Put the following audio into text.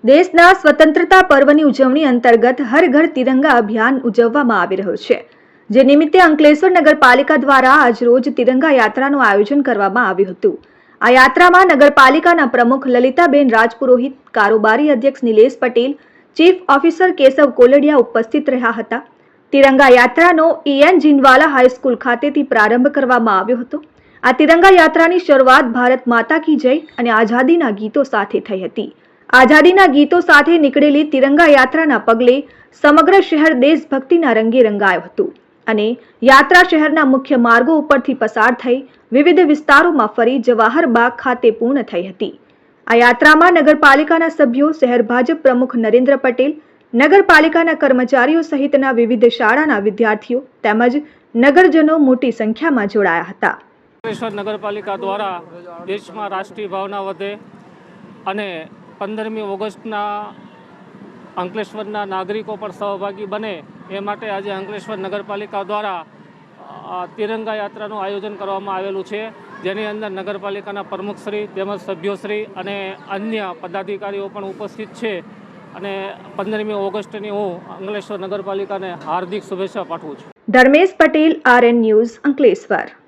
દેશના સ્વતંત્રતા પર્વની ઉજવણી અંતર્ગત હર ઘર તિરંગા અભિયાન ઉજવવામાં આવી રહ્યું છે, જે નિમિત્તે અંકલેશ્વર નગરપાલિકા દ્વારા આજરોજ તિરંગા યાત્રાનું આયોજન કરવામાં આવ્યું હતું. આ યાત્રામાં નગરપાલિકાના પ્રમુખ લલિતાબેન રાજપુરોહિત, કારોબારી અધ્યક્ષ નિલેશ પટેલ, ચીફ ઓફિસર કેશવ કોલડિયા ઉપસ્થિત રહ્યા હતા. તિરંગા યાત્રાનો EN જીનવાલા હાઈસ્કૂલ ખાતેથી પ્રારંભ કરવામાં આવ્યો હતો. આ તિરંગા યાત્રાની શરૂઆત ભારત માતા કી જય અને આઝાદીના ગીતો સાથે થઈ હતી. આઝાદીના ગીતો સાથે નીકળેલી તિરંગા યાત્રાના પગલે સમગ્ર શહેર દેશભક્તિના રંગે રંગાયું હતું અને યાત્રા શહેરના મુખ્ય માર્ગો ઉપરથી પસાર થઈ વિવિધ વિસ્તારોમાં ફરી જવાહર બાગ ખાતે પૂર્ણ થઈ હતી. આ યાત્રામાં નગરપાલિકાના સભ્યો, શહેર ભાજપ પ્રમુખ નરેન્દ્ર પટેલ, નગરપાલિકાના કર્મચારીઓ સહિતના વિવિધ શાળાના વિદ્યાર્થીઓ તેમજ નગરજનો મોટી સંખ્યામાં જોડાયા હતા. અંકલેશ્વર નગરપાલિકા દ્વારા દેશમાં રાષ્ટ્રીય ભાવના વધે અને 15મી ઓગસ્ટના અંકલેશ્વરના નાગરિકો પણ સહભાગી બને એ માટે આજે અંકલેશ્વર નગરપાલિકા દ્વારા તિરંગા યાત્રાનું આયોજન કરવામાં આવેલું છે, જેની અંદર નગરપાલિકાના પ્રમુખશ્રી તેમજ સભ્યોશ્રી અને અન્ય પદાધિકારીઓ પણ ઉપસ્થિત છે અને 15મી ઓગસ્ટની હું અંકલેશ્વર નગરપાલિકાને હાર્દિક શુભેચ્છા પાઠવું છું. Dharmesh Patel, RN news, Ankleshwar.